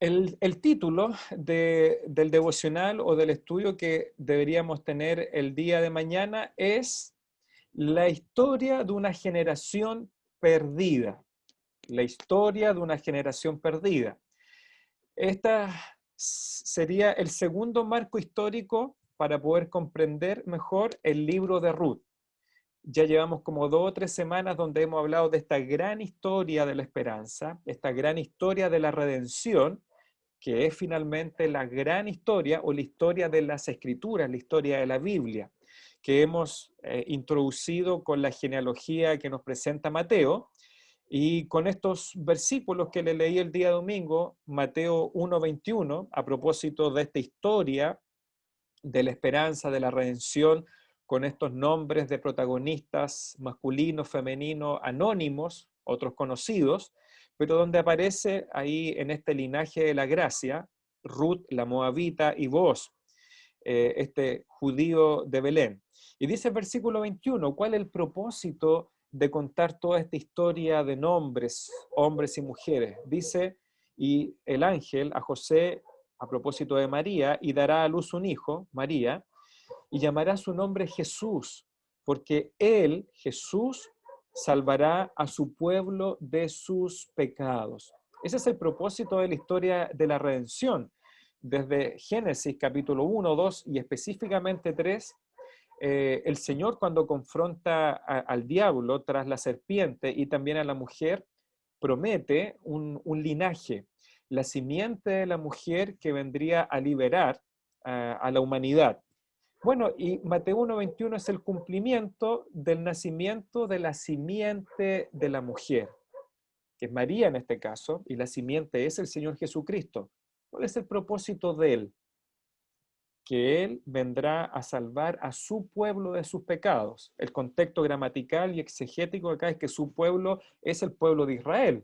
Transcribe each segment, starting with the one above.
El título del devocional o del estudio que deberíamos tener el día de mañana es La historia de una generación perdida. La historia de una generación perdida. Este sería el segundo marco histórico para poder comprender mejor el libro de Ruth. Ya llevamos como 2 o 3 semanas donde hemos hablado de esta gran historia de la esperanza, esta gran historia de la redención, que es finalmente la gran historia o la historia de las escrituras, la historia de la Biblia, que hemos introducido con la genealogía que nos presenta Mateo, y con estos versículos que le leí el día domingo, Mateo 1:21, a propósito de esta historia de la esperanza, de la redención, con estos nombres de protagonistas masculinos, femeninos, anónimos, otros conocidos, pero donde aparece ahí en este linaje de la gracia, Ruth, la moabita, y Boaz, este judío de Belén. Y dice el versículo 21, ¿cuál es el propósito de contar toda esta historia de nombres, hombres y mujeres? Dice, y el ángel a José, a propósito de María, y dará a luz un hijo, María, y llamará su nombre Jesús, porque él, Jesús, salvará a su pueblo de sus pecados. Ese es el propósito de la historia de la redención. Desde Génesis capítulo 1, 2 y específicamente 3, el Señor cuando confronta al diablo tras la serpiente y también a la mujer, promete un linaje, la simiente de la mujer que vendría a liberar a la humanidad. Bueno, y Mateo 1:21 es el cumplimiento del nacimiento de la simiente de la mujer, que es María en este caso, y la simiente es el Señor Jesucristo. ¿Cuál es el propósito de él? Que él vendrá a salvar a su pueblo de sus pecados. El contexto gramatical y exegético acá es que su pueblo es el pueblo de Israel,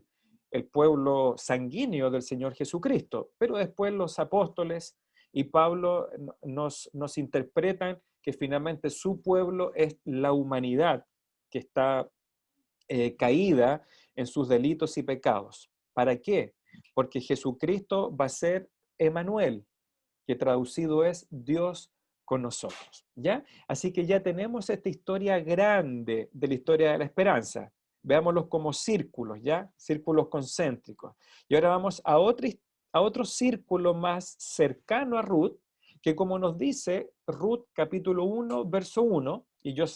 el pueblo sanguíneo del Señor Jesucristo. Pero después los apóstoles y Pablo nos interpretan que finalmente su pueblo es la humanidad que está caída en sus delitos y pecados. ¿Para qué? Porque Jesucristo va a ser Emanuel, que traducido es Dios con nosotros, ¿ya? Así que ya tenemos esta historia grande de la historia de la esperanza. Veámoslos como círculos, ¿ya? Círculos concéntricos. Y ahora vamos a otro círculo más cercano a Ruth, que como nos dice Ruth capítulo 1, verso 1, y yo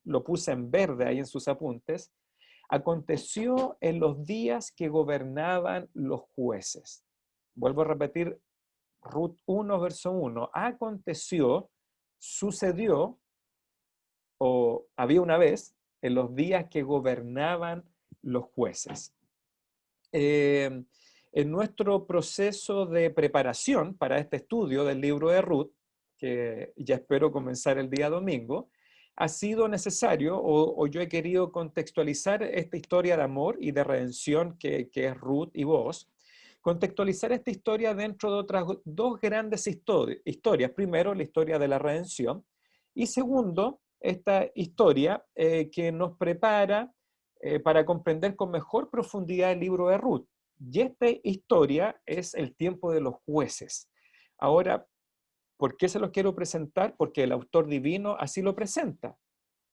lo puse en verde ahí en sus apuntes, aconteció en los días que gobernaban los jueces. Vuelvo a repetir Ruth 1, verso 1, aconteció, sucedió, o había una vez, en los días que gobernaban los jueces. En nuestro proceso de preparación para este estudio del libro de Ruth, que ya espero comenzar el día domingo, ha sido necesario, o yo he querido contextualizar esta historia de amor y de redención que es Ruth y Boaz, contextualizar esta historia dentro de otras dos grandes historias. Primero, la historia de la redención, y segundo, esta historia que nos prepara para comprender con mejor profundidad el libro de Ruth. Y esta historia es el tiempo de los jueces. Ahora, ¿por qué se los quiero presentar? Porque el autor divino así lo presenta.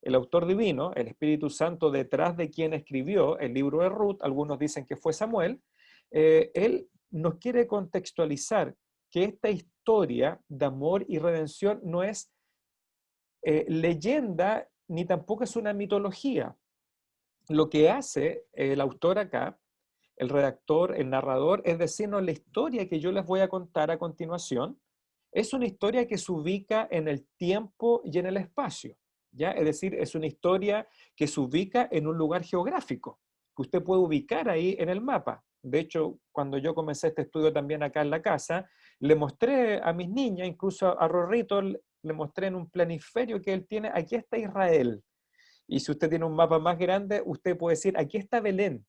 El autor divino, el Espíritu Santo detrás de quien escribió el libro de Ruth, algunos dicen que fue Samuel, él nos quiere contextualizar que esta historia de amor y redención no es leyenda ni tampoco es una mitología. Lo que hace el autor acá, el redactor, el narrador, es decirnos la historia que yo les voy a contar a continuación, es una historia que se ubica en el tiempo y en el espacio, ¿ya? Es decir, es una historia que se ubica en un lugar geográfico, que usted puede ubicar ahí en el mapa. De hecho, cuando yo comencé este estudio también acá en la casa, le mostré a mis niñas, incluso a Rorrito, le mostré en un planiferio que él tiene, aquí está Israel. Y si usted tiene un mapa más grande, usted puede decir, aquí está Belén,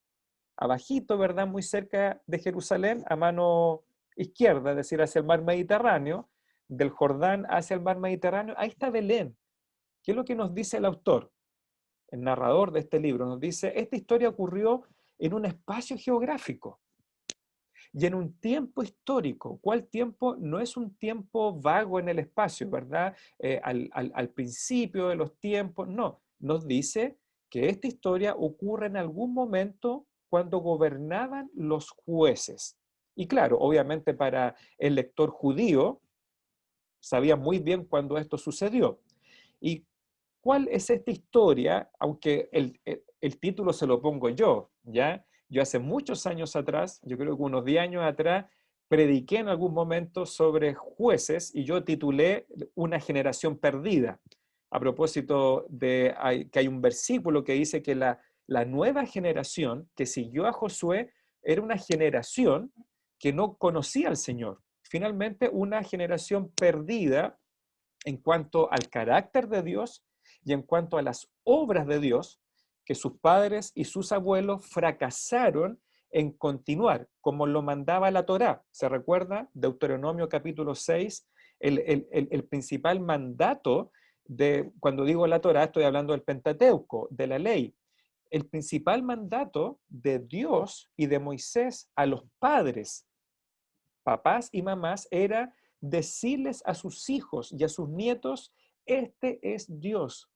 abajito, ¿verdad? Muy cerca de Jerusalén, a mano izquierda, es decir, hacia el mar Mediterráneo, del Jordán hacia el mar Mediterráneo, ahí está Belén. ¿Qué es lo que nos dice el autor? El narrador de este libro nos dice, esta historia ocurrió en un espacio geográfico. y en un tiempo histórico. ¿Cuál tiempo? No es un tiempo vago en el espacio, ¿verdad? Al principio de los tiempos, no. Nos dice que esta historia ocurre en algún momento cuando gobernaban los jueces. Y claro, obviamente para el lector judío, sabía muy bien cuándo esto sucedió. ¿Y cuál es esta historia? Aunque el título se lo pongo yo, ¿ya? Yo hace muchos años atrás, yo creo que unos 10 años atrás, prediqué en algún momento sobre jueces y yo titulé Una generación perdida. A propósito de que hay un versículo que dice que la nueva generación que siguió a Josué era una generación que no conocía al Señor. Finalmente, una generación perdida en cuanto al carácter de Dios y en cuanto a las obras de Dios, que sus padres y sus abuelos fracasaron en continuar, como lo mandaba la Torá. ¿Se recuerda? Deuteronomio capítulo 6, el principal mandato de, cuando digo la Torá, estoy hablando del Pentateuco, de la ley. El principal mandato de Dios y de Moisés a los padres, papás y mamás, era decirles a sus hijos y a sus nietos, este es Dios.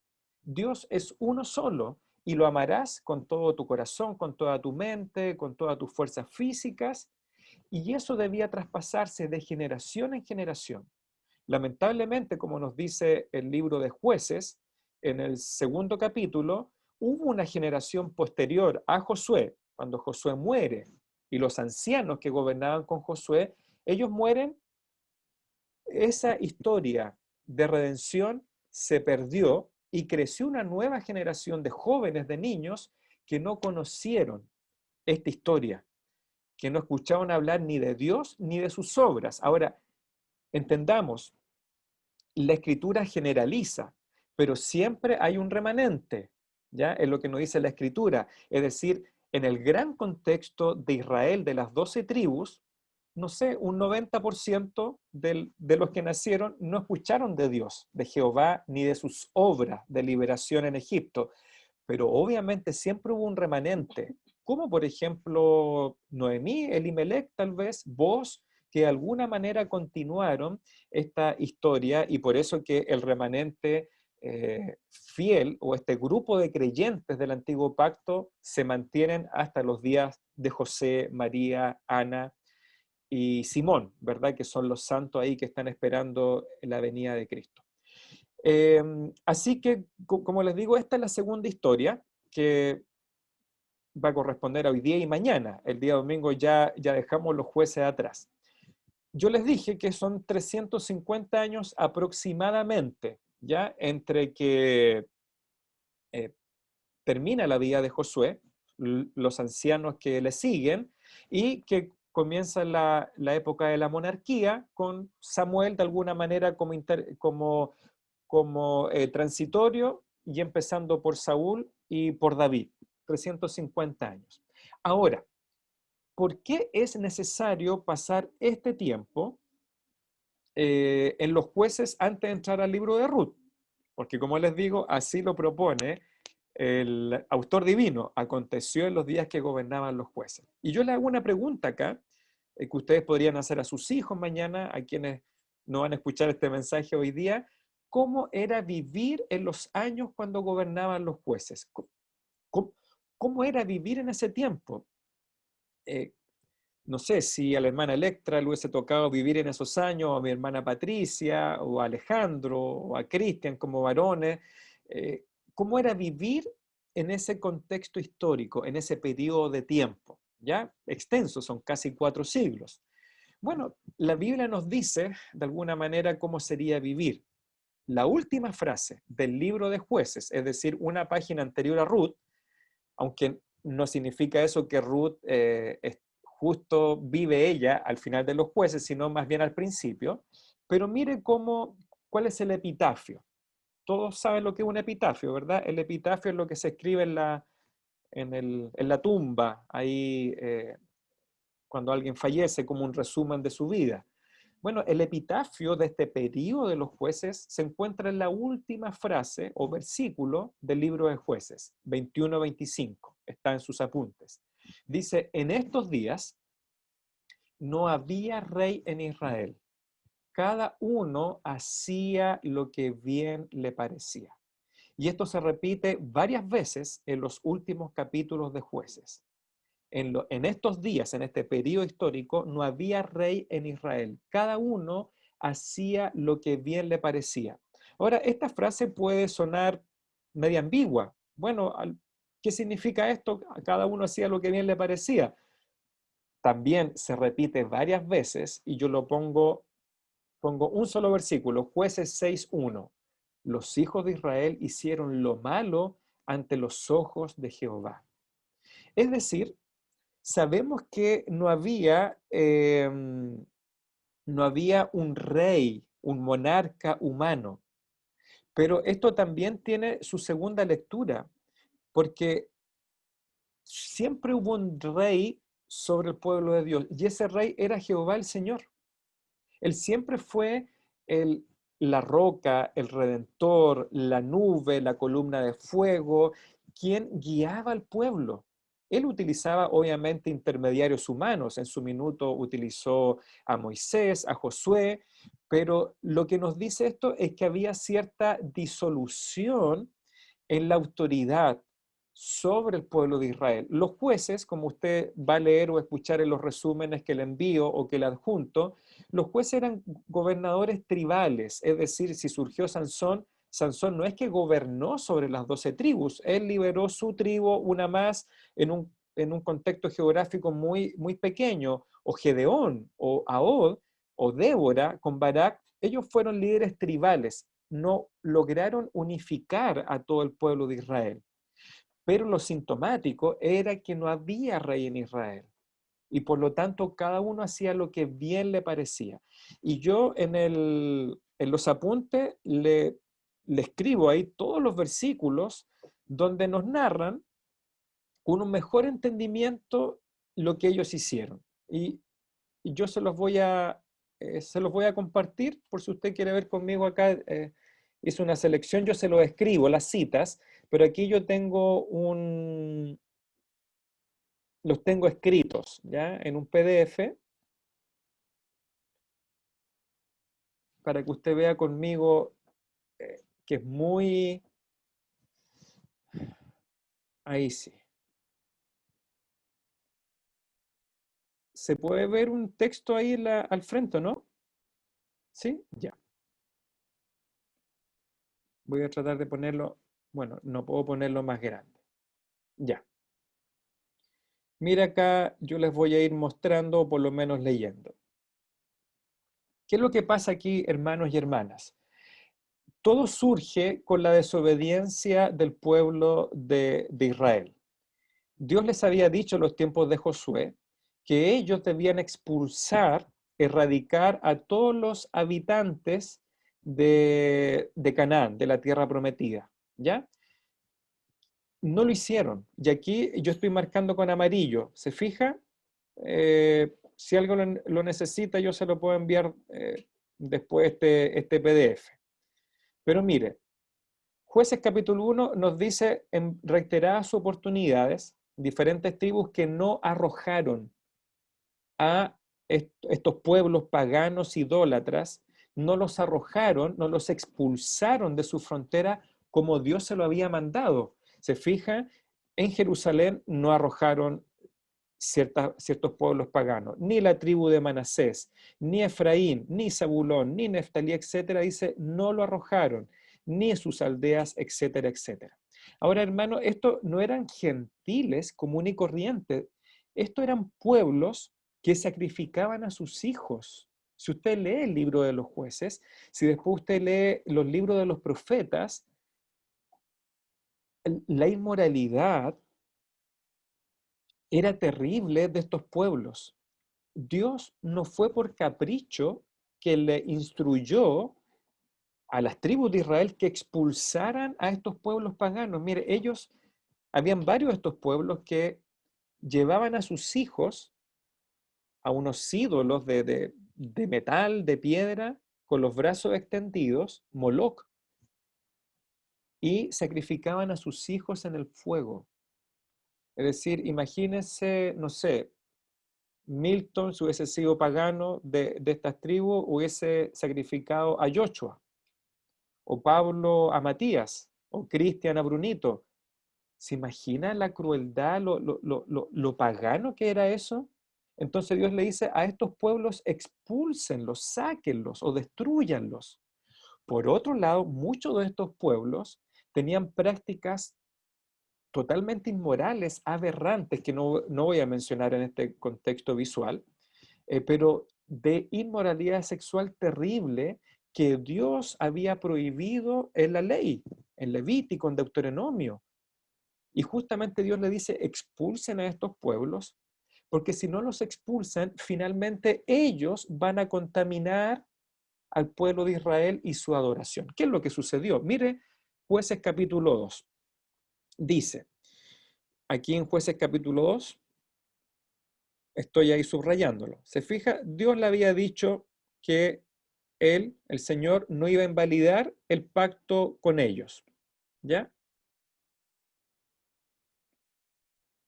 Dios es uno solo y lo amarás con todo tu corazón, con toda tu mente, con todas tus fuerzas físicas. Y eso debía traspasarse de generación en generación. Lamentablemente, como nos dice el libro de Jueces, en el segundo capítulo, hubo una generación posterior a Josué, cuando Josué muere, y los ancianos que gobernaban con Josué, ellos mueren. Esa historia de redención se perdió y creció una nueva generación de jóvenes, de niños, que no conocieron esta historia, que no escucharon hablar ni de Dios ni de sus obras. Ahora, entendamos, la escritura generaliza, pero siempre hay un remanente, ¿ya? Es lo que nos dice la escritura. Es decir, en el gran contexto de Israel, de las 12 tribus, no sé, un 90% de los que nacieron no escucharon de Dios, de Jehová, ni de sus obras de liberación en Egipto. Pero obviamente siempre hubo un remanente, como por ejemplo Noemí, Elimelech, tal vez, vos, que de alguna manera continuaron esta historia y por eso que el remanente fiel o este grupo de creyentes del antiguo pacto se mantienen hasta los días de José, María, Ana y Simón, ¿verdad? Que son los santos ahí que están esperando la venida de Cristo. Así que, como les digo, esta es la segunda historia que va a corresponder a hoy día y mañana. El día domingo ya dejamos los jueces atrás. Yo les dije que son 350 años aproximadamente, ¿ya? Entre que eh, termina la vida de Josué, los ancianos que le siguen, y que comienza la época de la monarquía con Samuel de alguna manera como transitorio y empezando por Saúl y por David, 350 años. Ahora, ¿por qué es necesario pasar este tiempo en los jueces antes de entrar al libro de Ruth? Porque como les digo, así lo propone el autor divino. Aconteció en los días que gobernaban los jueces. Y yo le hago una pregunta acá, que ustedes podrían hacer a sus hijos mañana, a quienes no van a escuchar este mensaje hoy día. ¿Cómo era vivir en los años cuando gobernaban los jueces? ¿Cómo era vivir en ese tiempo? Eh, no sé si a la hermana Electra le hubiese tocado vivir en esos años, o a mi hermana Patricia, o a Alejandro, o a Cristian como varones. eh, ¿Cómo era vivir en ese contexto histórico, en ese periodo de tiempo? ¿Ya? Extenso, son casi 4 siglos. Bueno, la Biblia nos dice, de alguna manera, cómo sería vivir. La última frase del libro de Jueces, es decir, una página anterior a Ruth, aunque no significa eso que Ruth justo vive ella al final de los jueces, sino más bien al principio. Pero mire cuál es el epitafio. Todos saben lo que es un epitafio, ¿verdad? El epitafio es lo que se escribe en la tumba, ahí cuando alguien fallece, como un resumen de su vida. Bueno, el epitafio de este periodo de los jueces se encuentra en la última frase o versículo del libro de Jueces, 21-25, está en sus apuntes. Dice, en estos días no había rey en Israel. Cada uno hacía lo que bien le parecía. Y esto se repite varias veces en los últimos capítulos de Jueces. En estos días, en este periodo histórico, no había rey en Israel. Cada uno hacía lo que bien le parecía. Ahora, esta frase puede sonar media ambigua. Bueno, ¿qué significa esto? Cada uno hacía lo que bien le parecía. También se repite varias veces y yo pongo un solo versículo, Jueces 6:1. Los hijos de Israel hicieron lo malo ante los ojos de Jehová. Es decir, sabemos que no había un rey, un monarca humano, pero esto también tiene su segunda lectura, porque siempre hubo un rey sobre el pueblo de Dios, y ese rey era Jehová el Señor. Él siempre fue el, la roca, el redentor, la nube, la columna de fuego, quien guiaba al pueblo. Él utilizaba obviamente intermediarios humanos. En su minuto utilizó a Moisés, a Josué, pero lo que nos dice esto es que había cierta disolución en la autoridad sobre el pueblo de Israel. Los jueces, como usted va a leer o escuchar en los resúmenes que le envío o que le adjunto, los jueces eran gobernadores tribales, es decir, si surgió Sansón, Sansón no es que gobernó sobre las 12 tribus, él liberó su tribu, una más, en un contexto geográfico muy, muy pequeño, o Gedeón, o Ahod, o Débora con Barak, ellos fueron líderes tribales, no lograron unificar a todo el pueblo de Israel. Pero lo sintomático era que no había rey en Israel y por lo tanto cada uno hacía lo que bien le parecía. Y yo en los apuntes le escribo ahí todos los versículos donde nos narran con un mejor entendimiento lo que ellos hicieron. Y yo se los voy a compartir por si usted quiere ver conmigo acá. Hice una selección, yo se lo escribo, las citas, pero aquí yo tengo los tengo escritos, ¿ya? En un PDF, para que usted vea conmigo que es muy... Ahí sí. Se puede ver un texto ahí al frente, ¿no? Sí, ya. Voy a tratar de ponerlo, bueno, no puedo ponerlo más grande. Ya. Mira acá, yo les voy a ir mostrando, o por lo menos leyendo. ¿Qué es lo que pasa aquí, hermanos y hermanas? Todo surge con la desobediencia del pueblo de Israel. Dios les había dicho en los tiempos de Josué que ellos debían expulsar, erradicar a todos los habitantes de Canaán, de la tierra prometida, ¿ya? No lo hicieron. Y aquí yo estoy marcando con amarillo. ¿Se fija? Si algo lo necesita, yo se lo puedo enviar después este PDF. Pero mire, Jueces capítulo 1 nos dice en reiteradas oportunidades diferentes tribus que no arrojaron a estos pueblos paganos idólatras, no los arrojaron, no los expulsaron de su frontera como Dios se lo había mandado. ¿Se fija? En Jerusalén no arrojaron ciertos pueblos paganos, ni la tribu de Manasés, ni Efraín, ni Zabulón, ni Neftalí, etcétera, dice, no lo arrojaron, ni sus aldeas, etcétera, etcétera. Ahora, hermano, estos no eran gentiles común y corriente, estos eran pueblos que sacrificaban a sus hijos. Si usted lee el libro de los jueces, si después usted lee los libros de los profetas, la inmoralidad era terrible de estos pueblos. Dios no fue por capricho que le instruyó a las tribus de Israel que expulsaran a estos pueblos paganos. Mire, habían varios de estos pueblos que llevaban a sus hijos a unos ídolos de metal, de piedra, con los brazos extendidos, Moloc, y sacrificaban a sus hijos en el fuego. Es decir, imagínense, no sé, Milton, si hubiese sido pagano de estas tribus, hubiese sacrificado a Joshua, o Pablo a Matías, o Cristian a Brunito. ¿Se imagina la crueldad, lo pagano que era eso? Entonces Dios le dice a estos pueblos, expúlsenlos, sáquenlos o destruyanlos. Por otro lado, muchos de estos pueblos tenían prácticas totalmente inmorales, aberrantes, que no voy a mencionar en este contexto visual, pero de inmoralidad sexual terrible que Dios había prohibido en la ley, en Levítico, en Deuteronomio. Y justamente Dios le dice, expulsen a estos pueblos, porque si no los expulsan, finalmente ellos van a contaminar al pueblo de Israel y su adoración. ¿Qué es lo que sucedió? Mire, Jueces capítulo 2. Dice, aquí en Jueces capítulo 2, estoy ahí subrayándolo. ¿Se fija? Dios le había dicho que él, el Señor, no iba a invalidar el pacto con ellos. ¿Ya?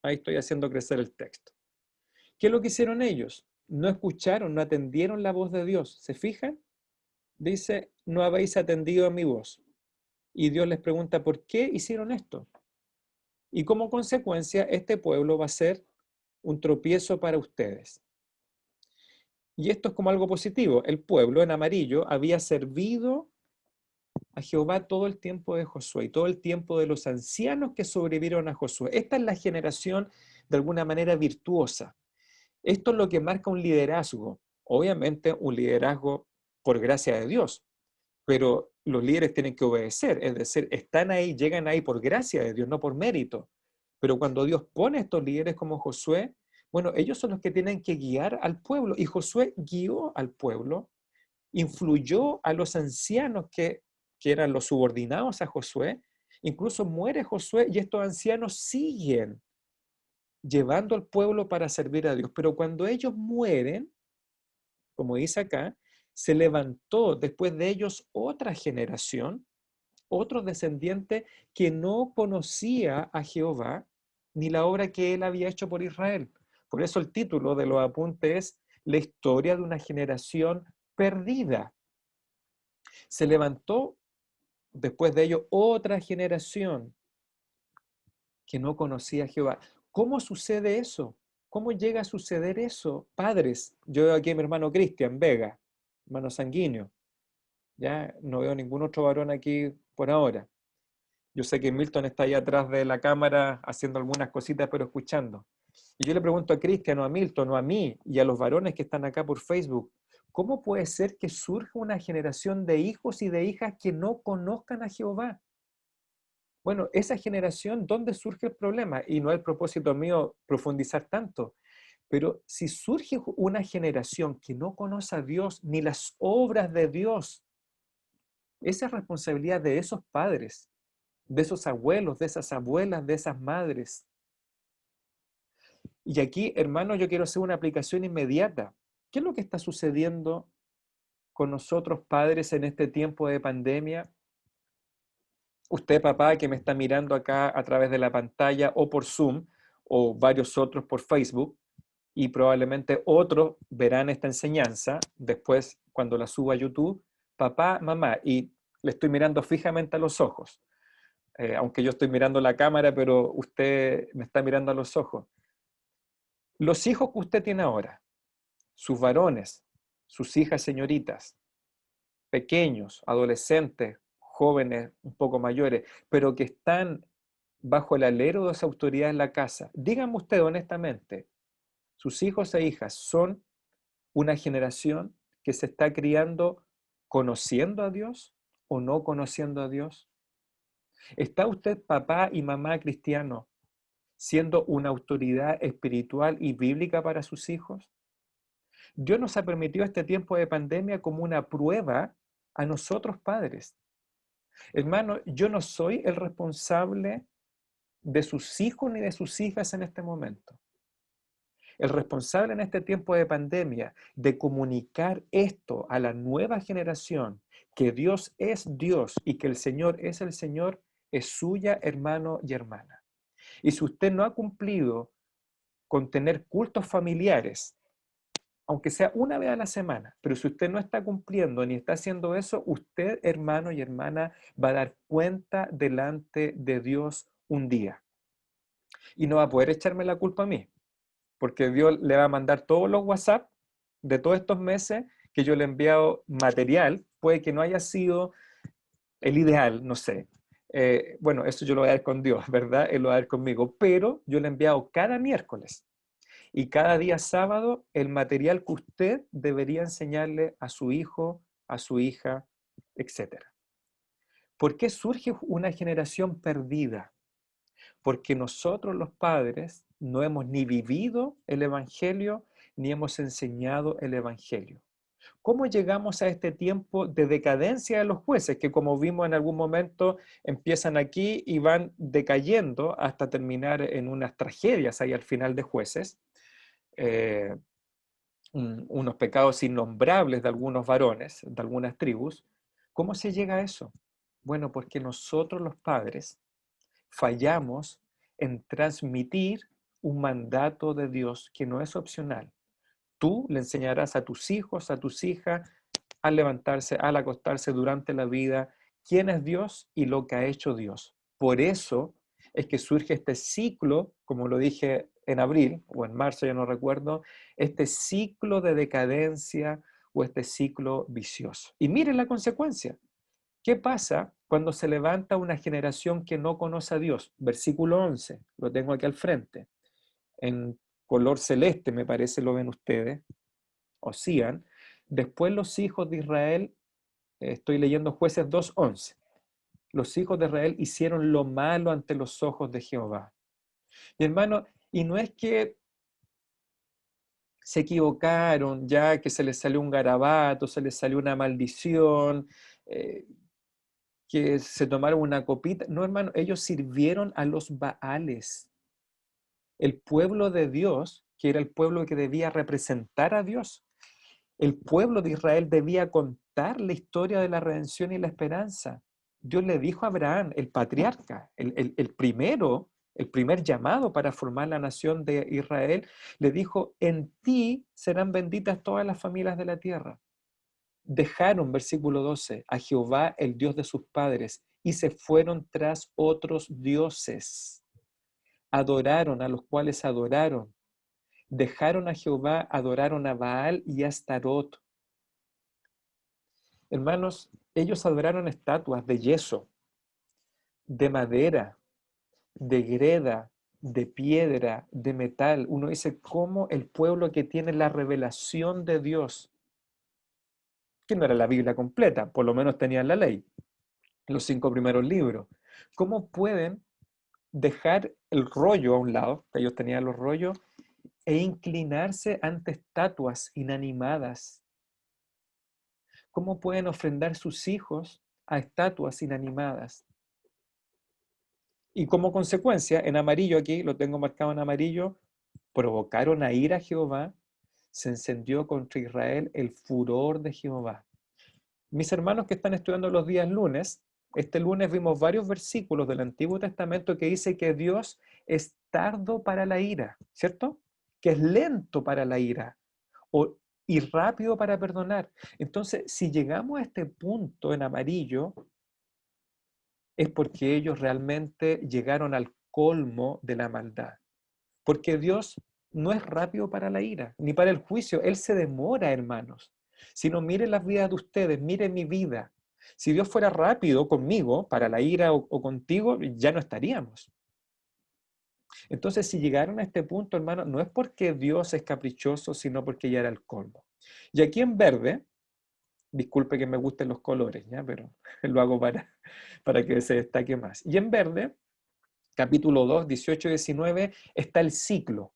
Ahí estoy haciendo crecer el texto. ¿Qué es lo que hicieron ellos? No escucharon, no atendieron la voz de Dios. ¿Se fijan? Dice, no habéis atendido a mi voz. Y Dios les pregunta, ¿por qué hicieron esto? Y como consecuencia, este pueblo va a ser un tropiezo para ustedes. Y esto es como algo positivo. El pueblo en amarillo había servido a Jehová todo el tiempo de Josué y todo el tiempo de los ancianos que sobrevivieron a Josué. Esta es la generación de alguna manera virtuosa. Esto es lo que marca un liderazgo. Obviamente un liderazgo por gracia de Dios, pero los líderes tienen que obedecer, es decir, están ahí, llegan ahí por gracia de Dios, no por mérito. Pero cuando Dios pone a estos líderes como Josué, bueno, ellos son los que tienen que guiar al pueblo, y Josué guió al pueblo, influyó a los ancianos que eran los subordinados a Josué, incluso muere Josué y estos ancianos siguen llevando al pueblo para servir a Dios. Pero cuando ellos mueren, como dice acá, se levantó después de ellos otra generación, otro descendiente que no conocía a Jehová ni la obra que él había hecho por Israel. Por eso el título de los apuntes es La historia de una generación perdida. Se levantó después de ello otra generación que no conocía a Jehová. ¿Cómo sucede eso? ¿Cómo llega a suceder eso? Padres, yo veo aquí a mi hermano Cristian Vega, hermano sanguíneo. Ya no veo ningún otro varón aquí por ahora. Yo sé que Milton está ahí atrás de la cámara haciendo algunas cositas, pero escuchando. Y yo le pregunto a Cristian, o a Milton, o a mí, y a los varones que están acá por Facebook, ¿cómo puede ser que surja una generación de hijos y de hijas que no conozcan a Jehová? Bueno, esa generación, ¿dónde surge el problema? Y no es el propósito mío profundizar tanto, pero si surge una generación que no conoce a Dios ni las obras de Dios, esa es responsabilidad de esos padres, de esos abuelos, de esas abuelas, de esas madres. Y aquí, hermano, yo quiero hacer una aplicación inmediata. ¿Qué es lo que está sucediendo con nosotros padres en este tiempo de pandemia? Usted, papá, que me está mirando acá a través de la pantalla o por Zoom, o varios otros por Facebook, y probablemente otros verán esta enseñanza después cuando la suba a YouTube, papá, mamá, y le estoy mirando fijamente a los ojos. Aunque yo estoy mirando la cámara, pero usted me está mirando a los ojos. Los hijos que usted tiene ahora, sus varones, sus hijas señoritas, pequeños, adolescentes, jóvenes, un poco mayores, pero que están bajo el alero de esa autoridad en la casa, díganme usted honestamente, ¿sus hijos e hijas son una generación que se está criando conociendo a Dios o no conociendo a Dios? ¿Está usted, papá y mamá cristiano, siendo una autoridad espiritual y bíblica para sus hijos? Dios nos ha permitido este tiempo de pandemia como una prueba a nosotros padres. Hermano, yo no soy el responsable de sus hijos ni de sus hijas en este momento. El responsable en este tiempo de pandemia de comunicar esto a la nueva generación, que Dios es Dios y que el Señor es el Señor, es suya, hermano y hermana. Y si usted no ha cumplido con tener cultos familiares aunque sea una vez a la semana. Pero si usted no está cumpliendo ni está haciendo eso, usted, hermano y hermana, va a dar cuenta delante de Dios un día. Y no va a poder echarme la culpa a mí, porque Dios le va a mandar todos los WhatsApp de todos estos meses que yo le he enviado material, puede que no haya sido el ideal, no sé. Bueno, eso yo lo voy a ver con Dios, ¿verdad? Él lo va a ver conmigo, pero yo le he enviado cada miércoles y cada día sábado el material que usted debería enseñarle a su hijo, a su hija, etcétera. ¿Por qué surge una generación perdida? Porque nosotros los padres no hemos ni vivido el Evangelio ni hemos enseñado el Evangelio. ¿Cómo llegamos a este tiempo de decadencia de los jueces, que como vimos en algún momento empiezan aquí y van decayendo hasta terminar en unas tragedias ahí al final de jueces? Eh, Unos pecados innombrables de algunos varones, de algunas tribus. ¿Cómo se llega a eso? Bueno, porque nosotros los padres fallamos en transmitir un mandato de Dios que no es opcional. Tú le enseñarás a tus hijos, a tus hijas, al levantarse, al acostarse durante la vida, quién es Dios y lo que ha hecho Dios. Por eso es que surge este ciclo, como lo dije en abril o en marzo, ya no recuerdo, este ciclo de decadencia o este ciclo vicioso. Y miren la consecuencia. ¿Qué pasa cuando se levanta una generación que no conoce a Dios? Versículo 11, lo tengo aquí al frente. En color celeste, me parece, lo ven ustedes. Osían. Después los hijos de Israel, estoy leyendo Jueces 2:11. Los hijos de Israel hicieron lo malo ante los ojos de Jehová. Mi hermano, y no es que se equivocaron, ya que se les salió un garabato, se les salió una maldición, eh, que se tomaron una copita. No, hermano, ellos sirvieron a los Baales. El pueblo de Dios, que era el pueblo que debía representar a Dios, el pueblo de Israel debía contar la historia de la redención y la esperanza. Dios le dijo a Abraham, el patriarca, el primero, el primer llamado para formar la nación de Israel, le dijo, en ti serán benditas todas las familias de la tierra. Dejaron, versículo 12, a Jehová, el Dios de sus padres, y se fueron tras otros dioses. Adoraron a los cuales adoraron. Dejaron a Jehová, adoraron a Baal y a Astarot. Hermanos, ellos adoraron estatuas de yeso, de madera, de greda, de piedra, de metal. Uno dice, ¿cómo el pueblo que tiene la revelación de Dios, que no era la Biblia completa, por lo menos tenían la ley, los 5 primeros libros, cómo pueden dejar el rollo a un lado, que ellos tenían los rollos, e inclinarse ante estatuas inanimadas? ¿Cómo pueden ofrendar sus hijos a estatuas inanimadas? Y como consecuencia, en amarillo aquí, lo tengo marcado en amarillo, provocaron a ira a Jehová, se encendió contra Israel el furor de Jehová. Mis hermanos que están estudiando los días lunes, este lunes vimos varios versículos del Antiguo Testamento que dice que Dios es tardo para la ira, ¿cierto? Que es lento para la ira y rápido para perdonar. Entonces, si llegamos a este punto en amarillo, es porque ellos realmente llegaron al colmo de la maldad. Porque Dios no es rápido para la ira, ni para el juicio. Él se demora, hermanos. Si no, miren las vidas de ustedes, miren mi vida. Si Dios fuera rápido conmigo para la ira o contigo, ya no estaríamos. Entonces, si llegaron a este punto, hermano, no es porque Dios es caprichoso, sino porque ya era el colmo. Y aquí en verde, disculpe que me gusten los colores, ¿ya? Pero lo hago para que se destaque más. Y en verde, capítulo 2, 18 y 19, está el ciclo.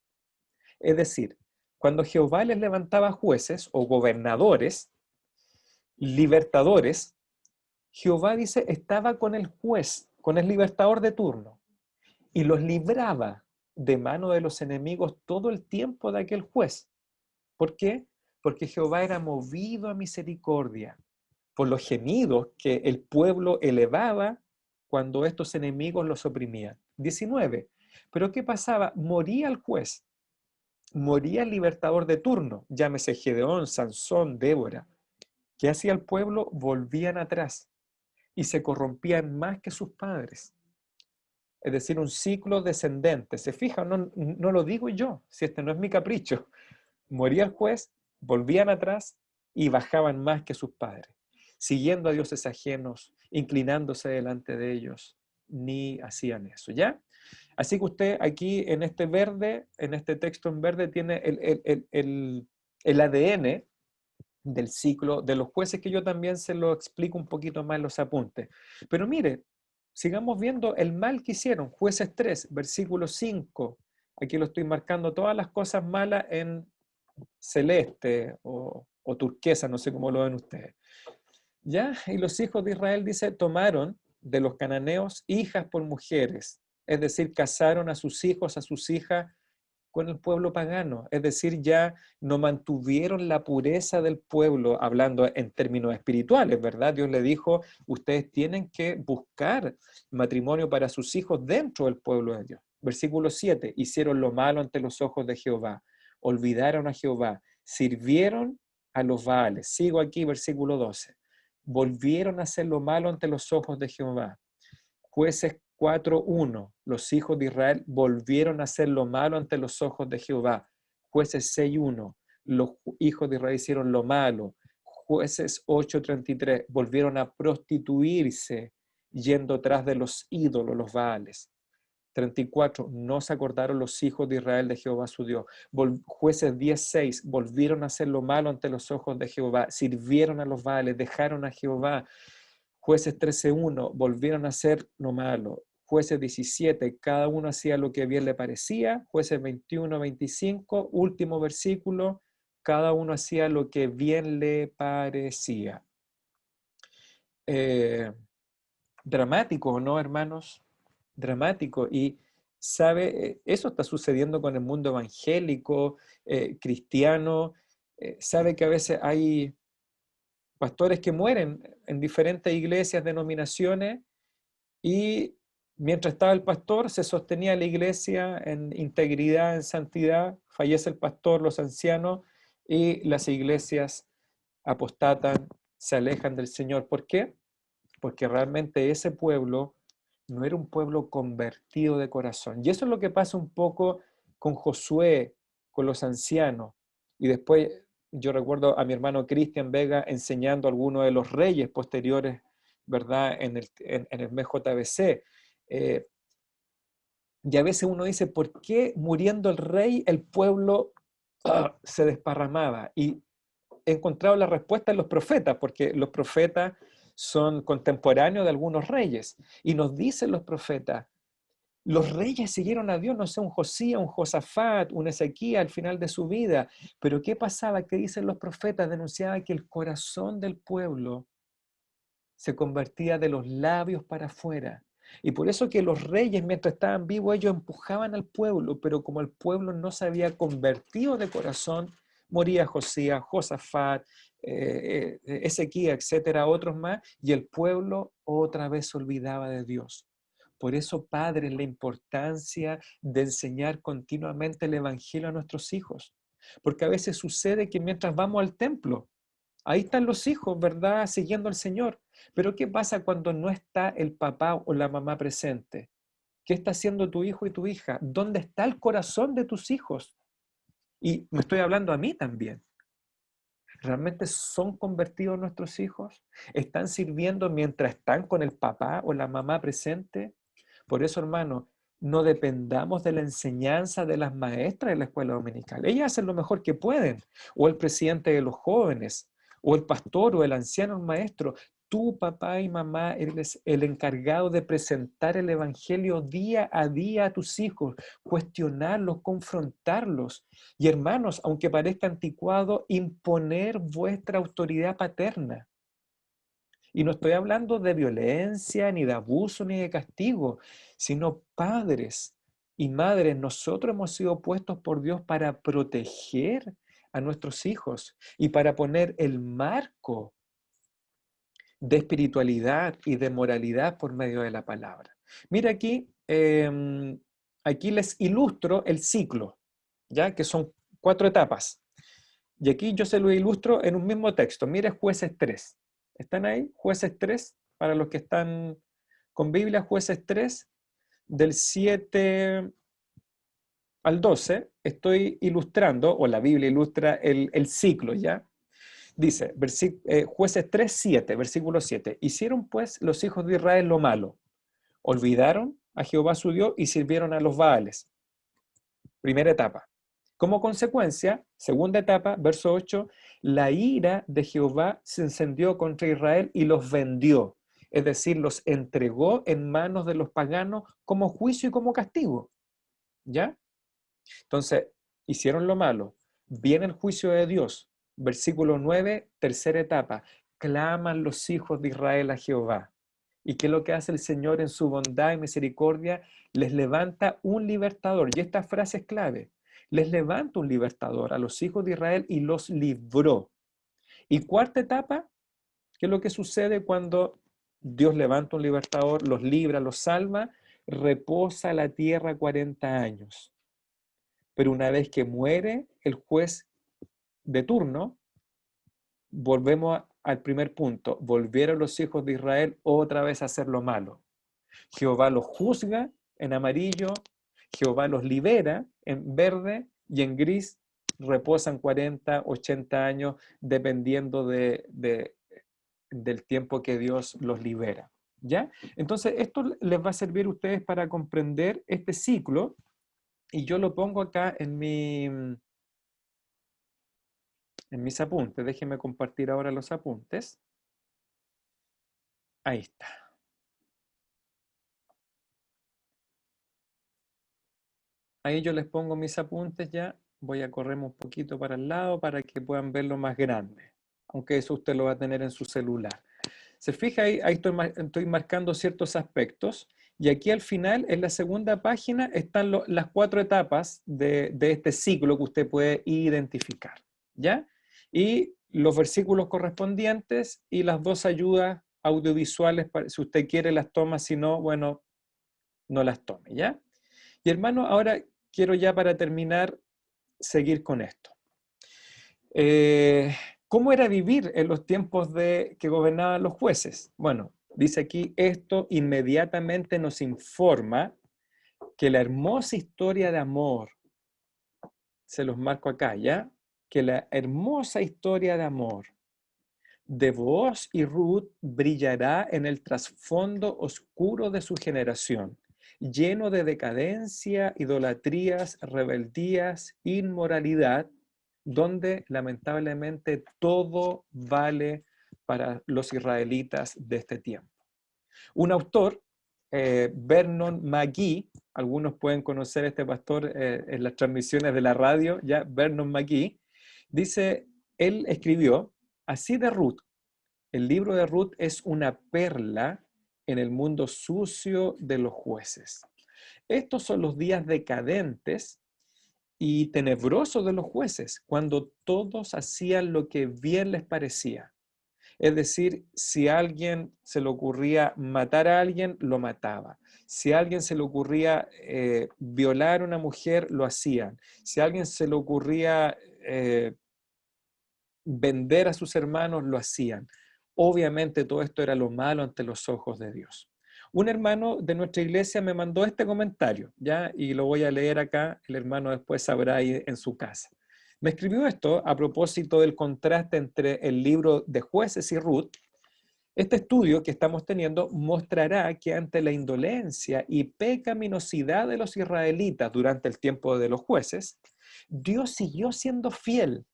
Es decir, cuando Jehová les levantaba jueces o gobernadores, libertadores, Jehová dice, estaba con el juez, con el libertador de turno, y los libraba de mano de los enemigos todo el tiempo de aquel juez. ¿Por qué? Porque Jehová era movido a misericordia por los gemidos que el pueblo elevaba cuando estos enemigos los oprimían. 19. Pero ¿qué pasaba? Moría el juez moría el libertador de turno, llámese Gedeón, Sansón, Débora. ¿Qué hacía el pueblo? Volvían atrás y se corrompían más que sus padres. Es decir, un ciclo descendente. ¿Se fijan? No, no lo digo yo, si este no es mi capricho. Moría el juez, volvían atrás y bajaban más que sus padres, siguiendo a dioses ajenos, inclinándose delante de ellos, ni hacían eso, ¿ya? Así que usted aquí en este verde, en este texto en verde, tiene el ADN del ciclo de los jueces, que yo también se lo explico un poquito más en los apuntes. Pero mire, sigamos viendo el mal que hicieron. Jueces 3, versículo 5. Aquí lo estoy marcando todas las cosas malas en celeste o turquesa, no sé cómo lo ven ustedes. ¿Ya? Y los hijos de Israel, dice, tomaron de los cananeos hijas por mujeres, es decir, casaron a sus hijos, a sus hijas con el pueblo pagano, es decir, ya no mantuvieron la pureza del pueblo, hablando en términos espirituales, ¿verdad? Dios le dijo, ustedes tienen que buscar matrimonio para sus hijos dentro del pueblo de Dios. Versículo 7, hicieron lo malo ante los ojos de Jehová, olvidaron a Jehová, sirvieron a los Baales. Sigo aquí, versículo 12. Volvieron a hacer lo malo ante los ojos de Jehová. Jueces 4:1, los hijos de Israel volvieron a hacer lo malo ante los ojos de Jehová. Jueces 6:1, los hijos de Israel hicieron lo malo. Jueces 8:33, volvieron a prostituirse yendo tras de los ídolos, los Baales. 34, no se acordaron los hijos de Israel de Jehová su Dios. Jueces 10:6, volvieron a hacer lo malo ante los ojos de Jehová, sirvieron a los Baales, dejaron a Jehová. Jueces 13:1, volvieron a hacer lo malo. Jueces 17, cada uno hacía lo que bien le parecía. Jueces 21-25, último versículo, cada uno hacía lo que bien le parecía. Dramático, ¿no, hermanos? Dramático. Y, ¿sabe? Eso está sucediendo con el mundo evangélico, cristiano. ¿Sabe que a veces hay pastores que mueren en diferentes iglesias, denominaciones, y mientras estaba el pastor se sostenía la iglesia en integridad, en santidad, fallece el pastor, los ancianos, y las iglesias apostatan, se alejan del Señor? ¿Por qué? Porque realmente ese pueblo no era un pueblo convertido de corazón. Y eso es lo que pasa un poco con Josué, con los ancianos. Y después yo recuerdo a mi hermano Cristian Vega enseñando a algunos de los reyes posteriores, ¿verdad? En el MJBC. Y a veces uno dice, ¿por qué muriendo el rey el pueblo se desparramaba? Y he encontrado la respuesta en los profetas, porque los profetas son contemporáneos de algunos reyes. Y nos dicen los profetas, los reyes siguieron a Dios, no sé, un Josías, un Josafat, un Ezequías al final de su vida. Pero ¿qué pasaba? ¿Qué dicen los profetas? Denunciaba que el corazón del pueblo se convertía de los labios para afuera. Y por eso que los reyes, mientras estaban vivos, ellos empujaban al pueblo, pero como el pueblo no se había convertido de corazón, moría Josías, Josafat, Ezequías, etcétera, otros más, y el pueblo otra vez se olvidaba de Dios. Por eso, padres, la importancia de enseñar continuamente el Evangelio a nuestros hijos. Porque a veces sucede que mientras vamos al templo, ahí están los hijos, ¿verdad? Siguiendo al Señor. Pero ¿qué pasa cuando no está el papá o la mamá presente? ¿Qué está haciendo tu hijo y tu hija? ¿Dónde está el corazón de tus hijos? Y me estoy hablando a mí también. ¿Realmente son convertidos nuestros hijos? ¿Están sirviendo mientras están con el papá o la mamá presente? Por eso, hermano, no dependamos de la enseñanza de las maestras de la escuela dominical. Ellas hacen lo mejor que pueden. O el presidente de los jóvenes, o el pastor, o el anciano, el maestro. Tú, papá y mamá, eres el encargado de presentar el evangelio día a día a tus hijos, cuestionarlos, confrontarlos. Y hermanos, aunque parezca anticuado, imponer vuestra autoridad paterna. Y no estoy hablando de violencia, ni de abuso, ni de castigo, sino padres y madres. Nosotros hemos sido puestos por Dios para proteger a nuestros hijos y para poner el marco de espiritualidad y de moralidad por medio de la palabra. Mira aquí, aquí les ilustro el ciclo, ¿ya? Que son 4 etapas. Y aquí yo se lo ilustro en un mismo texto. Mire Jueces 3. ¿Están ahí? Jueces 3, para los que están con Biblia, Jueces 3, del 7 al 12, estoy ilustrando, o la Biblia ilustra el ciclo, ¿ya? Dice, Jueces 3, 7, versículo 7. Hicieron pues los hijos de Israel lo malo. Olvidaron a Jehová su Dios y sirvieron a los Baales. Primera etapa. Como consecuencia, segunda etapa, verso 8, la ira de Jehová se encendió contra Israel y los vendió. Es decir, los entregó en manos de los paganos como juicio y como castigo. ¿Ya? Entonces, hicieron lo malo. Viene el juicio de Dios. Versículo 9, tercera etapa. Claman los hijos de Israel a Jehová. ¿Y qué es lo que hace el Señor en su bondad y misericordia? Les levanta un libertador. Y esta frase es clave. Les levanta un libertador a los hijos de Israel y los libró. Y cuarta etapa, ¿qué es lo que sucede cuando Dios levanta un libertador, los libra, los salva? Reposa la tierra 40 años. Pero una vez que muere el juez de turno, volvemos al primer punto. Volvieron los hijos de Israel otra vez a hacer lo malo. Jehová los juzga en amarillo, Jehová los libera en verde y en gris reposan 40, 80 años dependiendo del tiempo que Dios los libera. ¿Ya? Entonces, esto les va a servir a ustedes para comprender este ciclo y yo lo pongo acá en mis apuntes. Déjenme compartir ahora los apuntes. Ahí está. Ahí yo les pongo mis apuntes ya. Voy a correrme un poquito para el lado para que puedan verlo más grande. Aunque eso usted lo va a tener en su celular. Se fija ahí estoy marcando ciertos aspectos. Y aquí al final, en la segunda página, están las 4 etapas de este ciclo que usted puede identificar. ¿Ya? Y los versículos correspondientes y las 2 ayudas audiovisuales, si usted quiere las toma, si no, bueno, no las tome, ¿ya? Y hermano, ahora quiero ya para terminar seguir con esto. ¿Cómo era vivir en los tiempos que gobernaban los jueces? Bueno, dice aquí, esto inmediatamente nos informa que la hermosa historia de amor, se los marco acá, ¿ya? Que la hermosa historia de amor de Booz y Ruth brillará en el trasfondo oscuro de su generación, lleno de decadencia, idolatrías, rebeldías, inmoralidad, donde lamentablemente todo vale para los israelitas de este tiempo. Un autor, Vernon McGee, algunos pueden conocer a este pastor en las transmisiones de la radio, ya Vernon McGee, dice, él escribió, así de Ruth, el libro de Ruth es una perla en el mundo sucio de los jueces. Estos son los días decadentes y tenebrosos de los jueces, cuando todos hacían lo que bien les parecía. Es decir, si a alguien se le ocurría matar a alguien, lo mataba. Si a alguien se le ocurría violar a una mujer, lo hacían. Si a alguien se le ocurría vender a sus hermanos, lo hacían. Obviamente todo esto era lo malo ante los ojos de Dios. Un hermano de nuestra iglesia me mandó este comentario, ¿ya? Y lo voy a leer acá, el hermano después sabrá ahí en su casa. Me escribió esto a propósito del contraste entre el libro de Jueces y Ruth. Este estudio que estamos teniendo mostrará que ante la indolencia y pecaminosidad de los israelitas durante el tiempo de los jueces, Dios siguió siendo fiel.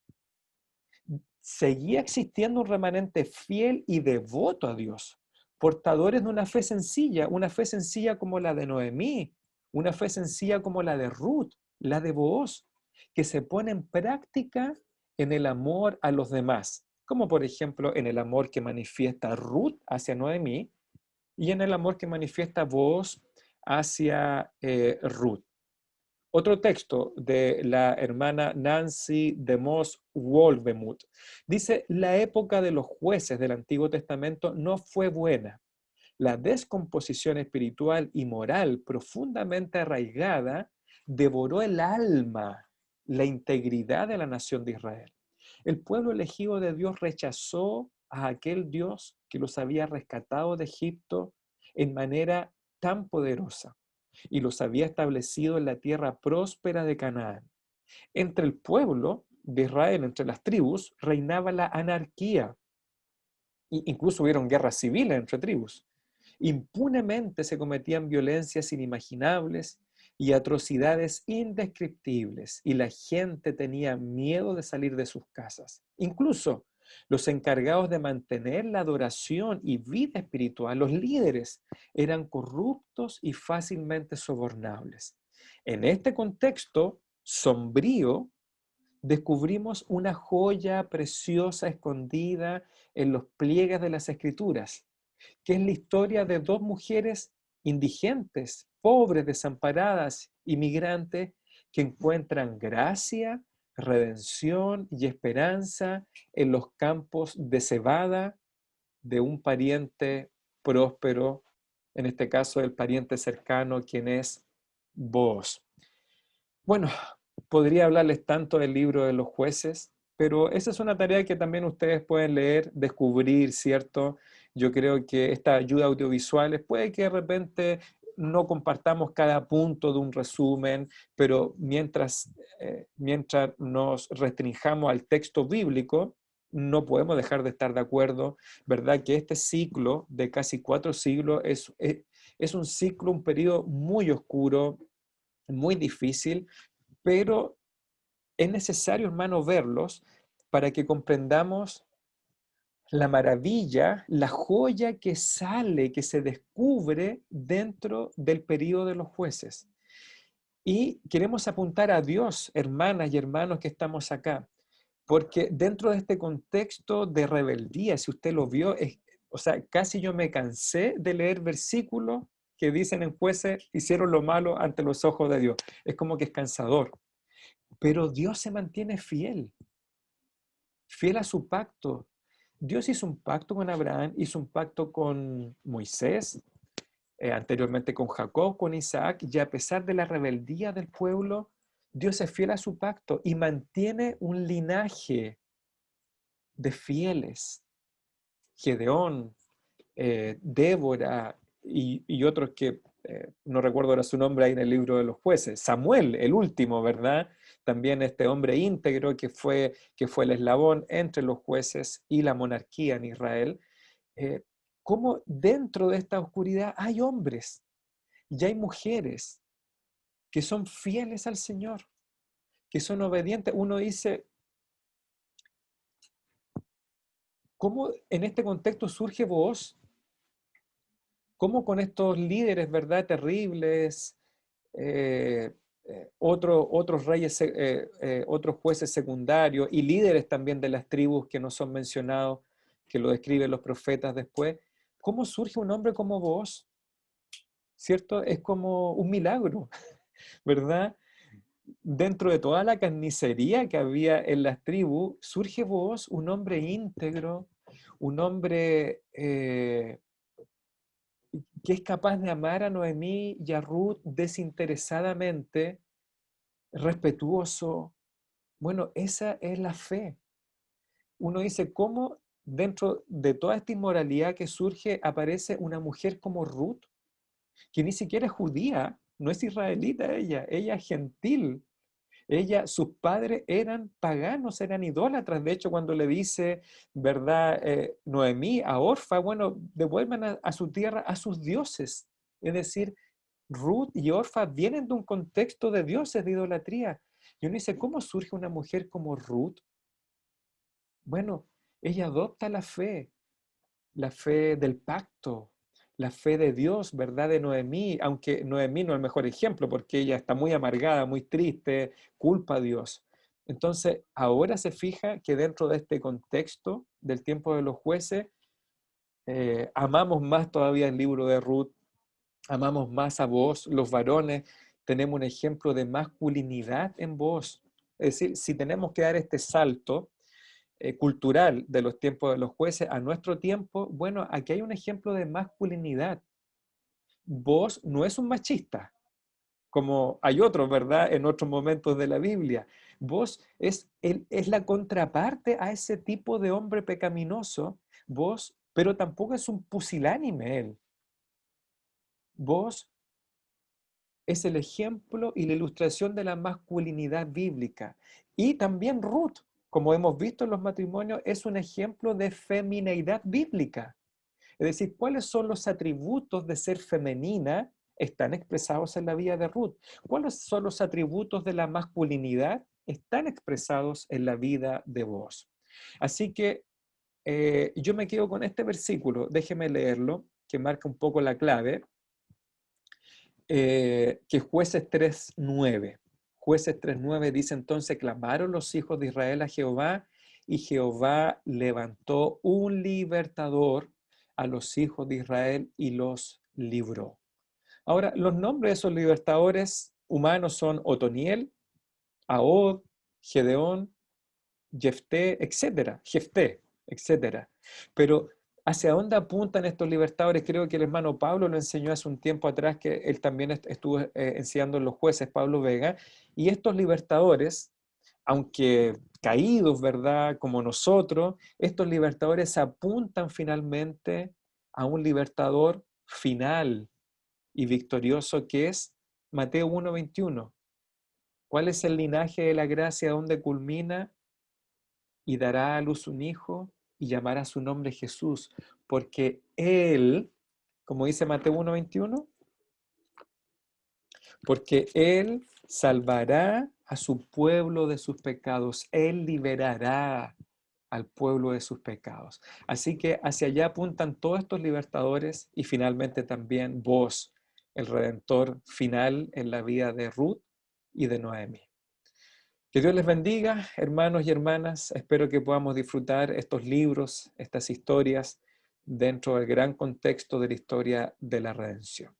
Seguía existiendo un remanente fiel y devoto a Dios, portadores de una fe sencilla como la de Noemí, una fe sencilla como la de Ruth, la de Booz, que se pone en práctica en el amor a los demás, como por ejemplo en el amor que manifiesta Ruth hacia Noemí y en el amor que manifiesta Booz hacia Ruth. Otro texto de la hermana Nancy DeMoss Wolvemuth dice, la época de los jueces del Antiguo Testamento no fue buena. La descomposición espiritual y moral profundamente arraigada devoró el alma la integridad de la nación de Israel. El pueblo elegido de Dios rechazó a aquel Dios que los había rescatado de Egipto en manera tan poderosa y los había establecido en la tierra próspera de Canaán. Entre el pueblo de Israel, entre las tribus, reinaba la anarquía. Incluso hubieron guerras civiles entre tribus. Impunemente se cometían violencias inimaginables y atrocidades indescriptibles, y la gente tenía miedo de salir de sus casas. Incluso los encargados de mantener la adoración y vida espiritual, los líderes, eran corruptos y fácilmente sobornables. En este contexto sombrío, descubrimos una joya preciosa escondida en los pliegues de las Escrituras, que es la historia de dos mujeres indigentes, pobres, desamparadas, inmigrantes, que encuentran gracia, redención y esperanza en los campos de cebada de un pariente próspero, en este caso el pariente cercano, quien es Booz. Bueno, podría hablarles tanto del libro de los jueces, pero esa es una tarea que también ustedes pueden leer, descubrir, ¿cierto? Yo creo que esta ayuda audiovisuales puede que de repente no compartamos cada punto de un resumen, pero mientras nos restringamos al texto bíblico, no podemos dejar de estar de acuerdo, ¿verdad? Que este ciclo de casi 4 siglos es un ciclo, un periodo muy oscuro, muy difícil, pero es necesario, hermano, verlos para que comprendamos la maravilla, la joya que sale, que se descubre dentro del periodo de los jueces. Y queremos apuntar a Dios, hermanas y hermanos que estamos acá, porque dentro de este contexto de rebeldía, si usted lo vio, o sea, casi yo me cansé de leer versículos que dicen en jueces, hicieron lo malo ante los ojos de Dios. Es como que es cansador. Pero Dios se mantiene fiel, fiel a su pacto. Dios hizo un pacto con Abraham, hizo un pacto con Moisés, anteriormente con Jacob, con Isaac, y a pesar de la rebeldía del pueblo, Dios es fiel a su pacto y mantiene un linaje de fieles. Gedeón, Débora y otros que no recuerdo ahora su nombre ahí en el libro de los jueces. Samuel, el último, ¿verdad? También este hombre íntegro que fue el eslabón entre los jueces y la monarquía en Israel. Eh, Cómo dentro de esta oscuridad hay hombres y hay mujeres que son fieles al Señor, que son obedientes. Uno dice, ¿cómo en este contexto surge Booz? ¿Cómo con estos líderes, verdad, terribles, otros reyes, otros jueces secundarios y líderes también de las tribus que no son mencionados, que lo describen los profetas después, cómo surge un hombre como vos? ¿Cierto? Es como un milagro, ¿verdad? Dentro de toda la carnicería que había en las tribus, surge vos, un hombre íntegro, un hombre que es capaz de amar a Noemí y a Ruth desinteresadamente, respetuoso. Bueno, esa es la fe. Uno dice, ¿cómo dentro de toda esta inmoralidad que surge aparece una mujer como Ruth, que ni siquiera es judía, no es israelita ella es gentil? Sus padres eran paganos, eran idólatras. De hecho, cuando le dice, ¿verdad? Noemí a Orfa, bueno, devuelvan a su tierra a sus dioses. Es decir, Ruth y Orfa vienen de un contexto de dioses, de idolatría. Y uno dice, ¿cómo surge una mujer como Ruth? Bueno, ella adopta la fe del pacto, la fe de Dios, ¿verdad? De Noemí, aunque Noemí no es el mejor ejemplo porque ella está muy amargada, muy triste, culpa a Dios. Entonces, ahora se fija que dentro de este contexto del tiempo de los jueces, amamos más todavía el libro de Ruth, amamos más a vos, los varones, tenemos un ejemplo de masculinidad en vos. Es decir, si tenemos que dar este salto, cultural de los tiempos de los jueces a nuestro tiempo, bueno, aquí hay un ejemplo de masculinidad. Vos no es un machista, como hay otros, ¿verdad? En otros momentos de la Biblia. Vos es la contraparte a ese tipo de hombre pecaminoso, vos, pero tampoco es un pusilánime él. Vos es el ejemplo y la ilustración de la masculinidad bíblica. Y también Ruth, como hemos visto en los matrimonios, es un ejemplo de femineidad bíblica. Es decir, ¿cuáles son los atributos de ser femenina? Están expresados en la vida de Ruth. ¿Cuáles son los atributos de la masculinidad? Están expresados en la vida de vos. Así que yo me quedo con este versículo, déjeme leerlo, que marca un poco la clave, que es Jueces 3:9. Jueces 3:9 dice entonces, clamaron los hijos de Israel a Jehová y Jehová levantó un libertador a los hijos de Israel y los libró. Ahora, los nombres de esos libertadores humanos son Otoniel, Ahod, Gedeón, Jefté, etcétera. Pero ¿hacia dónde apuntan estos libertadores? Creo que el hermano Pablo lo enseñó hace un tiempo atrás, que él también estuvo enseñando en los jueces, Pablo Vega, y estos libertadores, aunque caídos, ¿verdad? Como nosotros, estos libertadores apuntan finalmente a un libertador final y victorioso que es Mateo 1:21. ¿Cuál es el linaje de la gracia donde culmina? Y dará a luz un hijo y llamará su nombre Jesús, porque él, como dice Mateo 1:21, porque él salvará a su pueblo de sus pecados, él liberará al pueblo de sus pecados. Así que hacia allá apuntan todos estos libertadores y finalmente también vos, el redentor final en la vida de Ruth y de Noemi. Que Dios les bendiga, hermanos y hermanas. Espero que podamos disfrutar estos libros, estas historias, dentro del gran contexto de la historia de la redención.